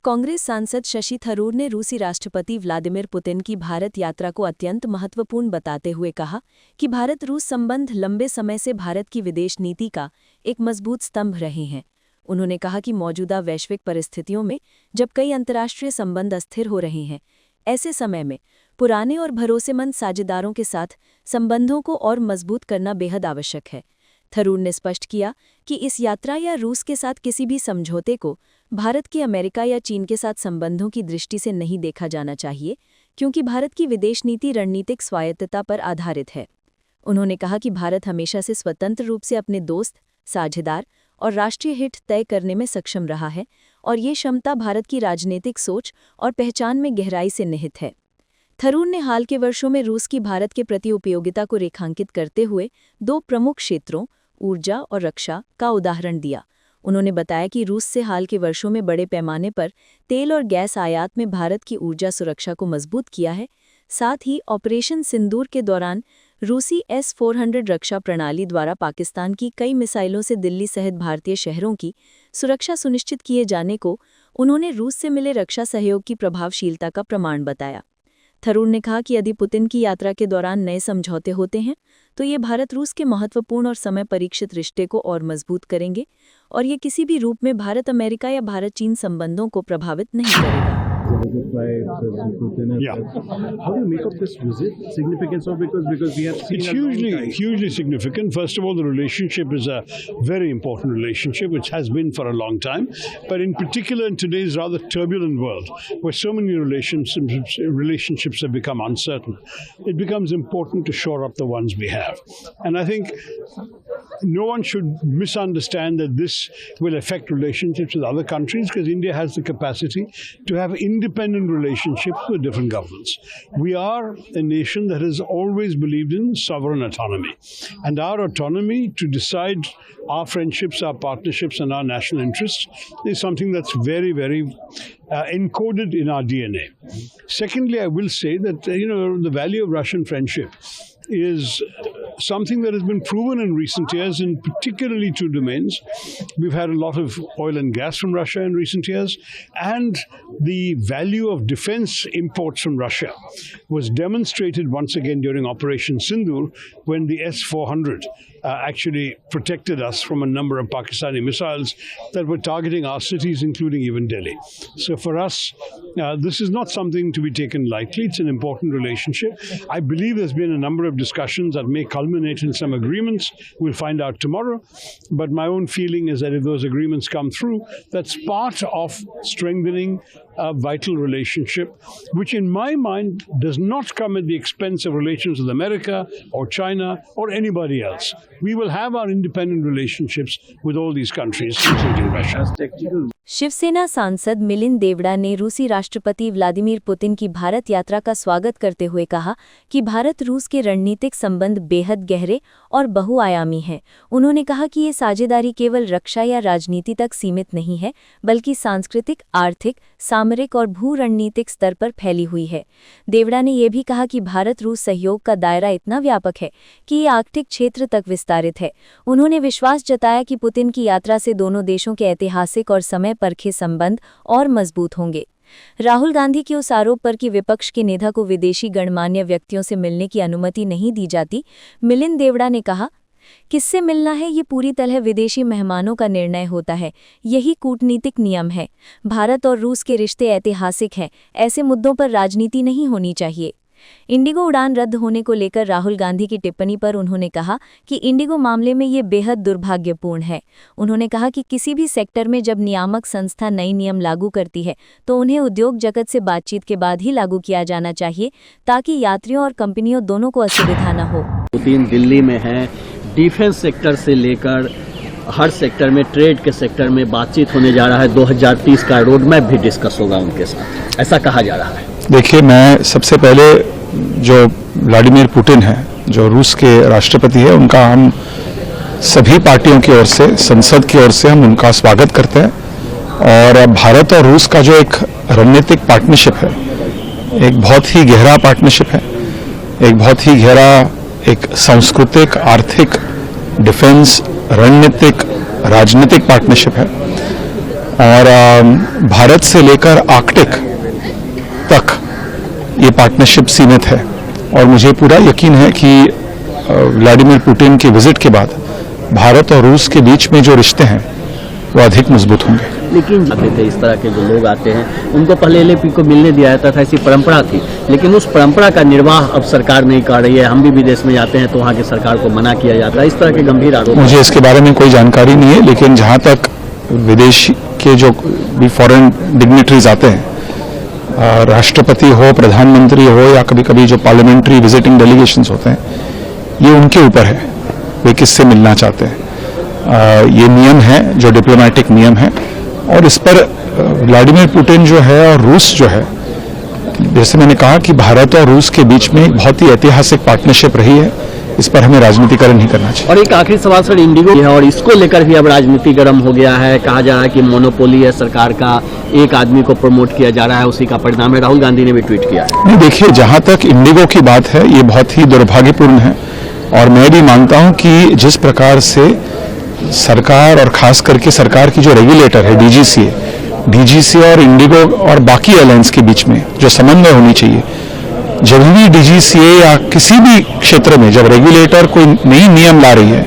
कांग्रेस सांसद शशि थरूर ने रूसी राष्ट्रपति व्लादिमीर पुतिन की भारत यात्रा को अत्यंत महत्वपूर्ण बताते हुए कहा कि भारत रूस संबंध लंबे समय से भारत की विदेश नीति का एक मजबूत स्तंभ रहे हैं। उन्होंने कहा कि मौजूदा वैश्विक परिस्थितियों में जब कई अंतर्राष्ट्रीय संबंध अस्थिर हो रहे हैं, ऐसे समय में पुराने और भरोसेमंद साझेदारों के साथ संबंधों को और मजबूत करना बेहद आवश्यक है। थरूर ने स्पष्ट किया कि इस यात्रा या रूस के साथ किसी भी समझौते को भारत के अमेरिका या चीन के साथ संबंधों की दृष्टि से नहीं देखा जाना चाहिए, क्योंकि भारत की विदेश नीति रणनीतिक स्वायत्तता पर आधारित है। उन्होंने कहा कि भारत हमेशा से स्वतंत्र रूप से अपने दोस्त, साझेदार और राष्ट्रीय हित तय करने में सक्षम रहा है और ये क्षमता भारत की राजनीतिक सोच और पहचान में गहराई से निहित है। थरूर ने हाल के वर्षों में रूस की भारत के प्रति उपयोगिता को रेखांकित करते हुए दो प्रमुख क्षेत्रों, ऊर्जा और रक्षा, का उदाहरण दिया। उन्होंने बताया कि रूस से हाल के वर्षों में बड़े पैमाने पर तेल और गैस आयात में भारत की ऊर्जा सुरक्षा को मजबूत किया है। साथ ही ऑपरेशन सिंदूर के दौरान रूसी S-400 रक्षा प्रणाली द्वारा पाकिस्तान की कई मिसाइलों से दिल्ली सहित भारतीय शहरों की सुरक्षा सुनिश्चित किए जाने को उन्होंने रूस से मिले रक्षा सहयोग की प्रभावशीलता का प्रमाण बताया। थरूर ने कहा कि यदि पुतिन की यात्रा के दौरान नए समझौते होते हैं तो ये भारत रूस के महत्वपूर्ण और समय परीक्षित रिश्ते को और मजबूत करेंगे और ये किसी भी रूप में भारत अमेरिका या भारत चीन संबंधों को प्रभावित नहीं करेगा। Yeah. How do you make of this visit? Significance of because we have seen It's hugely significant. First of all, the relationship is a very important relationship, which has been for a long time. But in particular, in today's rather turbulent world, where so many relationships have become uncertain, it becomes important to shore up the ones we have. And I think no one should misunderstand that this will affect relationships with other countries, because India has the capacity to have independent relationships with different governments. We are a nation that has always believed in sovereign autonomy, and our autonomy to decide our friendships, our partnerships, and our national interests is something that's very, very encoded in our DNA. Secondly, I will say that the value of Russian friendship is something that has been proven in recent years in particularly two domains. We've had a lot of oil and gas from Russia in recent years, and the value of defense imports from Russia was demonstrated once again during Operation Sindoor, when the S-400 actually protected us from a number of Pakistani missiles that were targeting our cities, including even Delhi. So for us, this is not something to be taken lightly. It's an important relationship. I believe there's been a number of discussions that may culminate in some agreements. We'll find out tomorrow. But my own feeling is that if those agreements come through, that's part of strengthening a vital relationship, which in my mind does not come at the expense of relations with America or China or anybody else. We will have our independent relationships with all these countries, including Russia. Shiv Sena सांसद मिलिंद देवड़ा ने रूसी राष्ट्रपति Vladimir Putin की भारत यात्रा का स्वागत करते हुए कहा कि भारत रूस के रणनीतिक संबंध बेहद गहरे और बहुआयामी हैं। उन्होंने कहा कि ये साझेदारी केवल रक्षा या राजनीति तक सीमित नहीं है, बल्कि सांस्कृतिक, आर्थिक, सामरिक और भू रणनीतिक स्तर पर फैली हुई है। देवड़ा ने यह भी कहा कि भारत रूस सहयोग का दायरा इतना व्यापक है कि ये आर्कटिक क्षेत्र तक विस्तारित है। उन्होंने विश्वास जताया कि पुतिन की यात्रा से दोनों देशों के ऐतिहासिक और समय परखे संबंध और मजबूत होंगे। राहुल गांधी के उस आरोप पर कि विपक्ष के नेता को विदेशी गणमान्य व्यक्तियों से मिलने की अनुमति नहीं दी जाती, मिलिंद देवड़ा ने कहा, किससे मिलना है ये पूरी तरह विदेशी मेहमानों का निर्णय होता है। यही कूटनीतिक नियम है। भारत और रूस के रिश्ते ऐतिहासिक हैं। ऐसे मुद्दों पर राजनीति नहीं होनी चाहिए। इंडिगो उड़ान रद्द होने को लेकर राहुल गांधी की टिप्पणी पर उन्होंने कहा कि इंडिगो मामले में ये बेहद दुर्भाग्यपूर्ण है। उन्होंने कहा कि किसी भी सेक्टर में जब नियामक संस्था नई नियम लागू करती है तो उन्हें उद्योग जगत से बातचीत के बाद ही लागू किया जाना चाहिए, ताकि यात्रियों और कंपनियों दोनों को असुविधा न हो। पुतिन दिल्ली में है, डिफेंस सेक्टर से लेकर हर सेक्टर में, ट्रेड के सेक्टर में बातचीत होने जा रहा है। 2030 का रोड मैप भी डिस्कस होगा उनके साथ, ऐसा कहा जा रहा है। देखिए, मैं सबसे पहले जो व्लादिमीर पुतिन है, जो रूस के राष्ट्रपति है, उनका हम सभी पार्टियों की ओर से, संसद की ओर से हम उनका स्वागत करते हैं। और भारत और रूस का जो एक रणनीतिक पार्टनरशिप है, एक बहुत ही गहरा पार्टनरशिप है, एक बहुत ही गहरा एक सांस्कृतिक, आर्थिक, डिफेंस, रणनीतिक, राजनीतिक पार्टनरशिप है। और भारत से लेकर आर्कटिक तक ये पार्टनरशिप सीमित है और मुझे पूरा यकीन है कि व्लादिमीर पुतिन के विजिट के बाद भारत और रूस के बीच में जो रिश्ते हैं वो अधिक मजबूत होंगे। लेकिन आते थे इस तरह के जो लोग आते हैं उनको पहले एलएपी को मिलने दिया जाता था, ऐसी परंपरा थी, लेकिन उस परंपरा का निर्वाह अब सरकार नहीं कर रही है। हम भी विदेश में जाते हैं तो वहाँ की सरकार को मना किया जाता है, इस तरह के गंभीर आरोप। मुझे इसके बारे में कोई जानकारी नहीं है, लेकिन जहाँ तक विदेश के जो भी फॉरेन डिग्निटरीज आते हैं, राष्ट्रपति हो, प्रधानमंत्री हो या कभी कभी जो पार्लियामेंट्री विजिटिंग डेलीगेशंस होते हैं, ये उनके ऊपर है वे किससे मिलना चाहते हैं। ये नियम है जो डिप्लोमेटिक नियम है और इस पर व्लादिमीर पुतिन जो है और रूस जो है, जैसे मैंने कहा कि भारत और रूस के बीच में एक बहुत ही ऐतिहासिक पार्टनरशिप रही है, इस पर हमें राजनीतिकरण नहीं करना चाहिए। और एक आखिरी सवाल सर, इंडिगो है और इसको लेकर भी अब राजनीति गर्म हो गया है। कहा जा रहा है कि मोनोपोली है सरकार का, एक आदमी को प्रमोट किया जा रहा है, उसी का परिणाम है। राहुल गांधी ने भी ट्वीट किया है। नहीं, देखिए, जहां तक इंडिगो की बात है ये बहुत ही दुर्भाग्यपूर्ण है और मैं भी मानता हूं कि जिस प्रकार से सरकार और खास करके सरकार की जो रेगुलेटर है डीजीसीए और इंडिगो और बाकी एयरलाइंस के बीच में जो समन्वय होनी चाहिए, जब भी डीजीसीए या किसी भी क्षेत्र में जब रेगुलेटर कोई नई नियम ला रही है,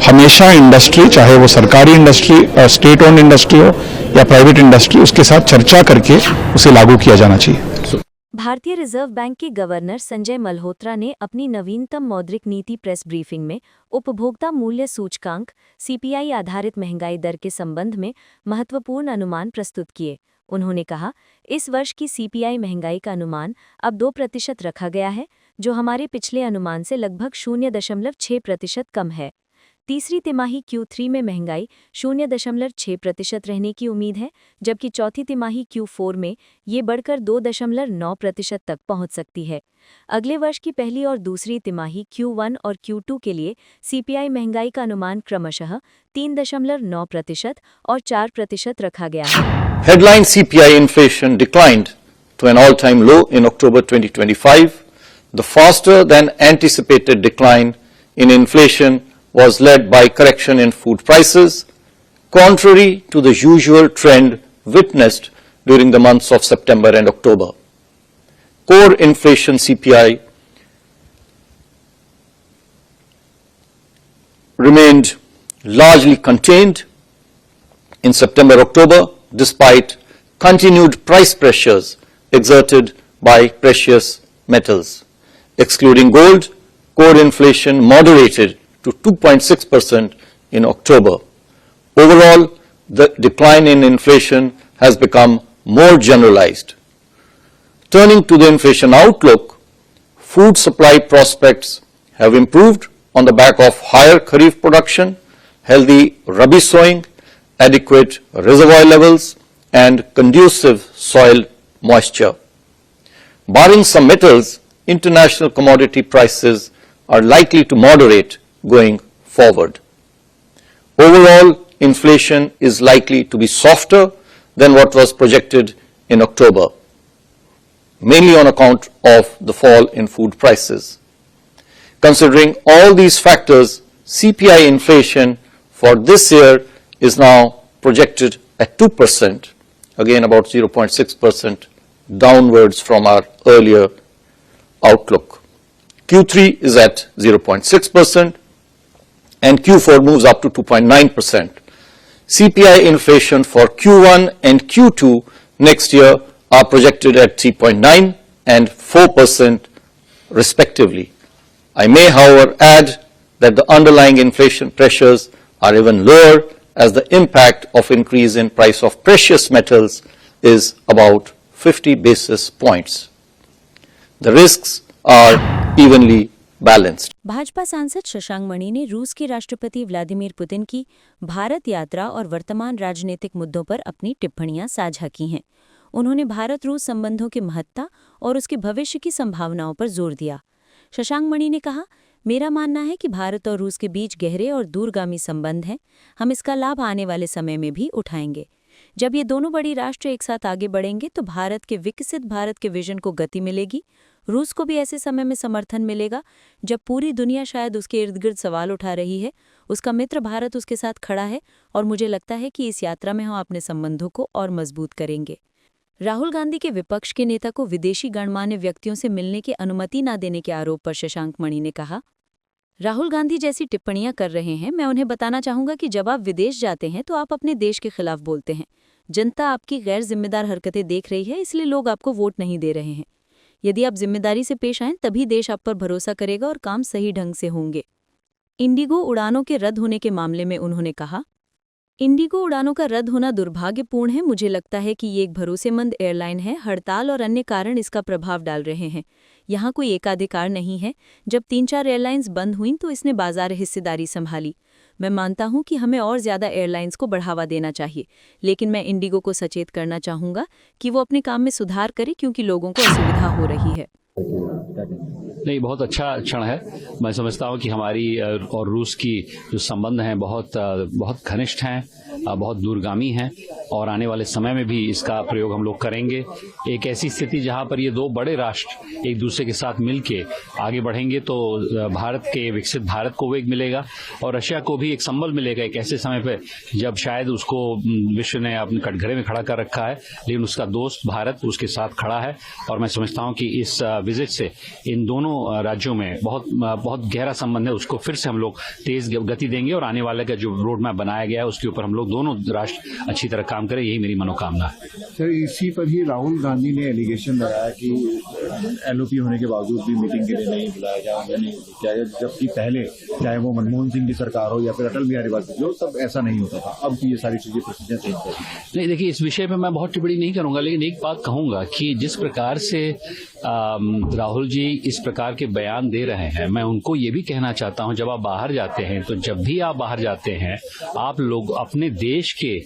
हमेशा इंडस्ट्री, चाहे वो सरकारी इंडस्ट्री, स्टेट ओन्ड इंडस्ट्री हो या प्राइवेट इंडस्ट्री, उसके साथ चर्चा करके उसे लागू किया जाना चाहिए। भारतीय रिजर्व बैंक के गवर्नर संजय मल्होत्रा ने अपनी नवीनतम मौद्रिक नीति प्रेस ब्रीफिंग में उपभोक्ता मूल्य सूचकांक सीपीआई आधारित महंगाई दर के संबंध में महत्वपूर्ण अनुमान प्रस्तुत किए। उन्होंने कहा, इस वर्ष की सीपीआई महंगाई का अनुमान अब 2% रखा गया है, जो हमारे पिछले अनुमान से लगभग 0.6% कम है। तीसरी तिमाही Q3 में महंगाई 0.6% रहने की उम्मीद है, जबकि चौथी तिमाही Q4 में ये बढ़कर 2.9% तक पहुंच सकती है। अगले वर्ष की पहली और दूसरी तिमाही Q1 और Q2 के लिए सीपीआई महंगाई का अनुमान क्रमशः 3.9% और 4% रखा गया है। Headline CPI inflation declined to an all-time low in October 2025. The faster than anticipated decline in inflation was led by correction in food prices, contrary to the usual trend witnessed during the months of September and October. Core inflation CPI remained largely contained in September-October despite continued price pressures exerted by precious metals. Excluding gold, core inflation moderated to 2.6% in October. Overall, the decline in inflation has become more generalized. Turning to the inflation outlook, food supply prospects have improved on the back of higher kharif production, healthy rabi sowing, adequate reservoir levels, and conducive soil moisture. Barring some metals, international commodity prices are likely to moderate going forward. Overall, inflation is likely to be softer than what was projected in October, mainly on account of the fall in food prices. Considering all these factors, CPI inflation for this year is now projected at 2%, again about 0.6% downwards from our earlier outlook. Q3 is at 0.6%, and Q4 moves up to 2.9%. CPI inflation for Q1 and Q2 next year are projected at 3.9% and 4% respectively. I may, however, add that the underlying inflation pressures are even lower as the impact of increase in price of precious metals is about 50 basis points. The risks are evenly balanced. Bhajpa सांसद शशांक मणि ने रूस के राष्ट्रपति Vladimir Putin की भारत यात्रा और वर्तमान राजनीतिक मुद्दों पर अपनी टिप्पणियां साझा की हैं। उन्होंने भारत रूस संबंधों की महत्ता और उसके भविष्य की संभावनाओं पर जोर दिया। शशांक मणि ने कहा, मेरा मानना है कि भारत और रूस के बीच गहरे और दूरगामी संबंध हैं। हम इसका लाभ आने वाले समय में भी उठाएंगे। जब ये दोनों बड़ी राष्ट्र एक साथ आगे बढ़ेंगे तो भारत के विकसित भारत के विजन को गति मिलेगी। रूस को भी ऐसे समय में समर्थन मिलेगा जब पूरी दुनिया शायद उसके इर्द गिर्द सवाल उठा रही है। उसका मित्र भारत उसके साथ खड़ा है और मुझे लगता है कि इस यात्रा में हम अपने संबंधों को और मजबूत करेंगे। राहुल गांधी के विपक्ष के नेता को विदेशी गणमान्य व्यक्तियों से मिलने की अनुमति न देने के आरोप पर शशांक मणि ने कहा, राहुल गांधी जैसी टिप्पणियां कर रहे हैं। मैं उन्हें बताना चाहूंगा कि जब आप विदेश जाते हैं तो आप अपने देश के खिलाफ बोलते हैं। जनता आपकी गैर जिम्मेदार हरकतें देख रही है, इसलिए लोग आपको वोट नहीं दे रहे हैं। यदि आप जिम्मेदारी से पेश आएं तभी देश आप पर भरोसा करेगा और काम सही ढंग से होंगे। इंडिगो उड़ानों के रद्द होने के मामले में उन्होंने कहा, इंडिगो उड़ानों का रद्द होना दुर्भाग्यपूर्ण है। मुझे लगता है कि ये एक भरोसेमंद एयरलाइन है। हड़ताल और अन्य कारण इसका प्रभाव डाल रहे हैं। यहाँ कोई एकाधिकार नहीं है। जब 3-4 एयरलाइंस बंद हुईं तो इसने बाजार हिस्सेदारी संभाली। मैं मानता हूँ कि हमें और ज़्यादा एयरलाइंस को बढ़ावा देना चाहिए, लेकिन मैं इंडिगो को सचेत करना चाहूँगा कि वो अपने काम में सुधार करे क्योंकि लोगों को असुविधा हो रही है। नहीं, बहुत अच्छा क्षण है। मैं समझता हूँ कि हमारी और रूस की जो संबंध हैं बहुत घनिष्ठ हैं, बहुत दूरगामी हैं और आने वाले समय में भी इसका प्रयोग हम लोग करेंगे। एक ऐसी स्थिति जहाँ पर ये दो बड़े राष्ट्र एक दूसरे के साथ मिलके आगे बढ़ेंगे तो भारत के विकसित भारत को वेग मिलेगा और रशिया को भी एक संबल मिलेगा एक ऐसे समय पे जब शायद उसको विश्व ने अपने कटघरे में खड़ा कर रखा है, लेकिन उसका दोस्त भारत उसके साथ खड़ा है। और मैं समझता हूँ कि इस विजिट से इन दोनों राज्यों में बहुत गहरा संबंध है, उसको फिर से हम लोग तेज गति देंगे और आने वाले का जो रोड मैप बनाया गया है उसके ऊपर हम लोग दोनों राष्ट्र अच्छी तरह काम करें, यही मेरी मनोकामना है। सर, इसी पर ही राहुल गांधी ने एलिगेशन लगाया कि एलओपी होने के बावजूद भी मीटिंग के लिए नहीं बुलाया गया, जबकि पहले चाहे वो मनमोहन सिंह की सरकार हो या फिर अटल बिहारी वाजपेयी हो, तब ऐसा नहीं होता था। अब ये सारी चीजें प्रोसीजर चेंज कर दी। नहीं, देखिए, इस विषय पे मैं बहुत टिप्पणी नहीं करूंगा, लेकिन एक बात कहूंगा कि जिस प्रकार से राहुल जी इस प्रकार के बयान दे रहे हैं, मैं उनको ये भी कहना चाहता हूं, जब आप बाहर जाते हैं तो जब भी आप बाहर जाते हैं आप लोग अपने देश के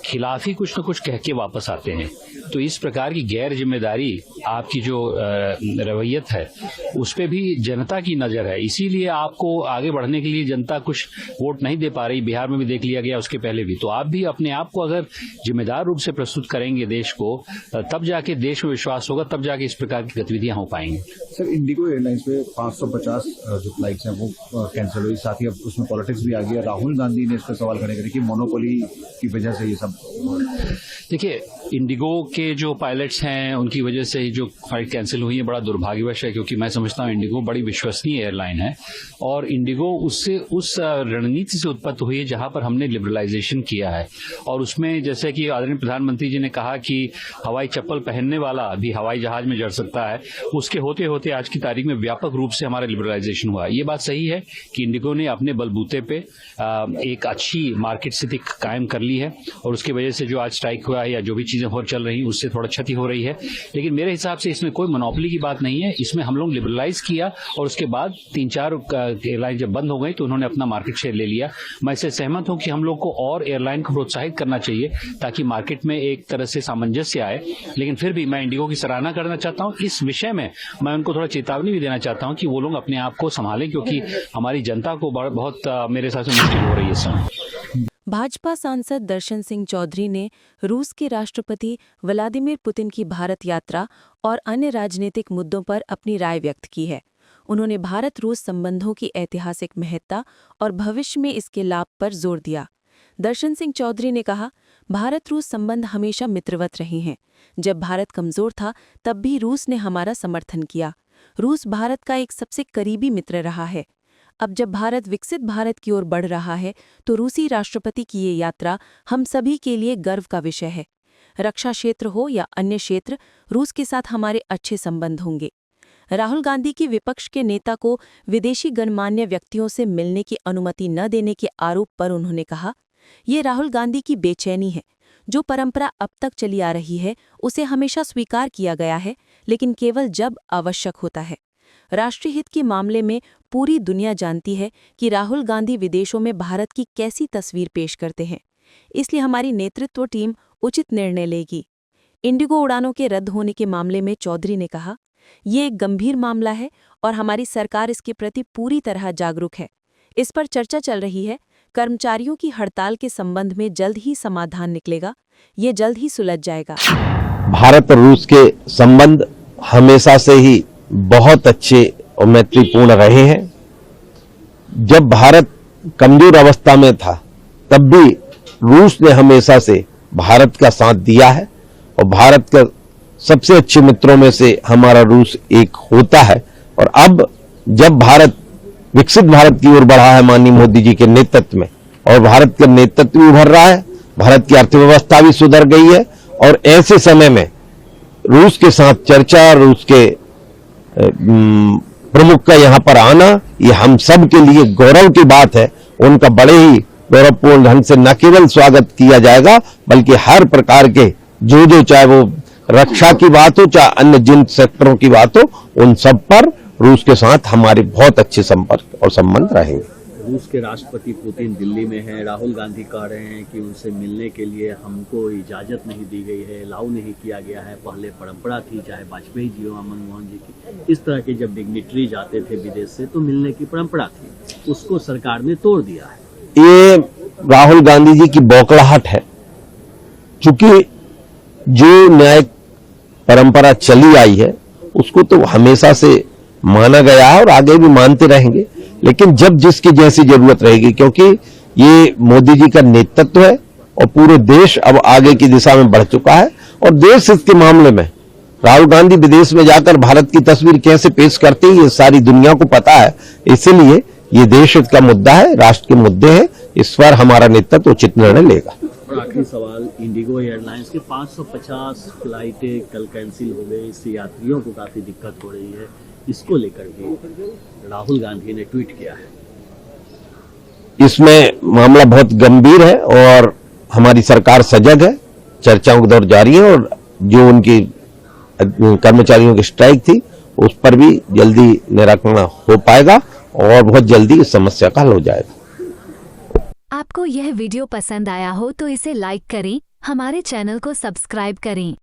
खिलाफ ही कुछ न कुछ कह के वापस आते हैं। तो इस प्रकार की गैर जिम्मेदारी आपकी जो रवैयत है उस पे भी जनता की नजर है, इसीलिए आपको आगे बढ़ने के लिए जनता कुछ वोट नहीं दे पा रही। बिहार में भी देख लिया गया, उसके पहले भी। तो आप भी अपने आप को अगर जिम्मेदार रूप से प्रस्तुत करेंगे देश को, तब जाके देश में विश्वास होगा, तब जाके इस प्रकार की गतिविधियां हो पाएंगी। सर, इंडिगो एयरलाइंस पे 550 जो फ्लाइट्स हैं वो कैंसिल हुई, साथ ही अब उसमें पॉलिटिक्स भी आ गया। राहुल गांधी ने इस पर सवाल खड़े करे कि मोनोपोली की वजह से ये सब। देखिए, इंडिगो के जो पायलट्स हैं उनकी वजह से जो फ्लाइट कैंसिल हुई है बड़ा दुर्भाग्यवश है, क्योंकि मैं समझता हूँ इंडिगो बड़ी विश्वसनीय एयरलाइन है और इंडिगो उससे उस रणनीति से उत्पत्त हुई है जहां पर हमने लिबरलाइजेशन किया है। और उसमें जैसे कि आदरणीय प्रधानमंत्री जी ने कहा कि हवाई चप्पल पहनने वाला भी हवाई जहाज में चढ़ सकता है, उसके होते होते आज की तारीख में व्यापक रूप से हमारा लिबरलाइजेशन हुआ। ये बात सही है कि इंडिगो ने अपने बलबूते पे एक अच्छी मार्केट स्थिति कायम कर ली है और उसकी वजह से जो आज स्ट्राइक हुआ है या जो भी चीजें हो चल रही उससे थोड़ा क्षति हो रही है। लेकिन मेरे हिसाब से इसमें कोई मोनोपोली की बात नहीं है। इसमें हम लोग लिबरलाइज किया और उसके बाद 3-4 एयरलाइन जब बंद हो गई तो उन्होंने अपना मार्केट शेयर ले लिया। मैं इससे सहमत हूं कि हम लोग को और एयरलाइन को प्रोत्साहित करना चाहिए ताकि मार्केट में एक तरह से सामंजस्य आए। लेकिन फिर भी मैं इंडिगो की सराहना करना चाहता हूं। इस विषय में मैं उनको थोड़ा चेतावनी भी देना चाहता हूं कि वो लोग अपने आप को संभालें, क्योंकि हमारी जनता को बहुत मेरे हिसाब से मुश्किल हो रही है इस समय। भाजपा सांसद दर्शन सिंह चौधरी ने रूस के राष्ट्रपति व्लादिमीर पुतिन की भारत यात्रा और अन्य राजनीतिक मुद्दों पर अपनी राय व्यक्त की है। उन्होंने भारत रूस संबंधों की ऐतिहासिक महत्ता और भविष्य में इसके लाभ पर जोर दिया। दर्शन सिंह चौधरी ने कहा, भारत रूस संबंध हमेशा मित्रवत रहे हैं। जब भारत कमजोर था तब भी रूस ने हमारा समर्थन किया। रूस भारत का एक सबसे करीबी मित्र रहा है। अब जब भारत विकसित भारत की ओर बढ़ रहा है तो रूसी राष्ट्रपति की ये यात्रा हम सभी के लिए गर्व का विषय है। रक्षा क्षेत्र हो या अन्य क्षेत्र, रूस के साथ हमारे अच्छे संबंध होंगे। राहुल गांधी की विपक्ष के नेता को विदेशी गणमान्य व्यक्तियों से मिलने की अनुमति न देने के आरोप पर उन्होंने कहा, ये राहुल गांधी की बेचैनी है। जो परंपरा अब तक चली आ रही है उसे हमेशा स्वीकार किया गया है, लेकिन केवल जब आवश्यक होता है। राष्ट्रीय हित के मामले में पूरी दुनिया जानती है कि राहुल गांधी विदेशों में भारत की कैसी तस्वीर पेश करते हैं, इसलिए हमारी नेतृत्व टीम उचित निर्णय लेगी। इंडिगो उड़ानों के रद्द होने के मामले में चौधरी ने कहा, ये एक गंभीर मामला है और हमारी सरकार इसके प्रति पूरी तरह जागरूक है। इस पर चर्चा चल रही है, कर्मचारियों की हड़ताल के संबंध में जल्द ही समाधान निकलेगा, ये जल्द ही सुलझ जाएगा। भारत और रूस के संबंध हमेशा से ही बहुत अच्छे और मैत्रीपूर्ण रहे हैं। जब भारत कमजोर अवस्था में था तब भी रूस ने हमेशा से भारत का साथ दिया है और भारत का सबसे अच्छे मित्रों में से हमारा रूस एक होता है। और अब जब भारत विकसित भारत की ओर बढ़ा है माननीय मोदी जी के नेतृत्व में और भारत का नेतृत्व भी उभर रहा है, भारत की अर्थव्यवस्था भी सुधर गई है और ऐसे समय में रूस के साथ चर्चा, रूस के प्रमुख का यहां पर आना, ये हम सब के लिए गौरव की बात है। उनका बड़े ही गौरवपूर्ण ढंग से न केवल स्वागत किया जाएगा बल्कि हर प्रकार के जो चाहे वो रक्षा की बात हो चाहे अन्य जिन सेक्टरों की बात हो, उन सब पर रूस के साथ हमारे बहुत अच्छे संपर्क और संबंध रहेंगे। रूस के राष्ट्रपति पुतिन दिल्ली में हैं। राहुल गांधी कह रहे हैं कि उनसे मिलने के लिए हमको इजाजत नहीं दी गई है, अलाउ नहीं किया गया है। पहले परंपरा थी, चाहे वाजपेयी जी हो, मनमोहन जी की, इस तरह के जब डिग्निटरी जाते थे विदेश से तो मिलने की परंपरा थी, उसको सरकार ने तोड़ दिया है। ये राहुल गांधी जी की बौखलाहट है, क्योंकि जो न्यायिक परंपरा चली आई है उसको तो हमेशा से माना गया है और आगे भी मानते रहेंगे, लेकिन जब जिसकी जैसी जरूरत रहेगी, क्योंकि ये मोदी जी का नेतृत्व है और पूरे देश अब आगे की दिशा में बढ़ चुका है और देश हित के मामले में राहुल गांधी विदेश में जाकर भारत की तस्वीर कैसे पेश करते हैं ये सारी दुनिया को पता है। इसीलिए ये देश हित का मुद्दा है, राष्ट्र के मुद्दे हैं, इस पर हमारा नेतृत्व उचित निर्णय लेगा। और आखिरी सवाल, इंडिगो एयरलाइंस के 550 फ्लाइटें कल कैंसिल हो गई, इससे यात्रियों को काफी दिक्कत हो रही है, इसको लेकर के राहुल गांधी ने ट्वीट किया है। इसमें मामला बहुत गंभीर है और हमारी सरकार सजग है, चर्चाओं का दौर जारी है और जो उनकी कर्मचारियों की स्ट्राइक थी उस पर भी जल्दी निराकरण हो पाएगा और बहुत जल्दी इस समस्या का हल हो जाएगा। आपको यह वीडियो पसंद आया हो तो इसे लाइक करें, हमारे चैनल को सब्सक्राइब करें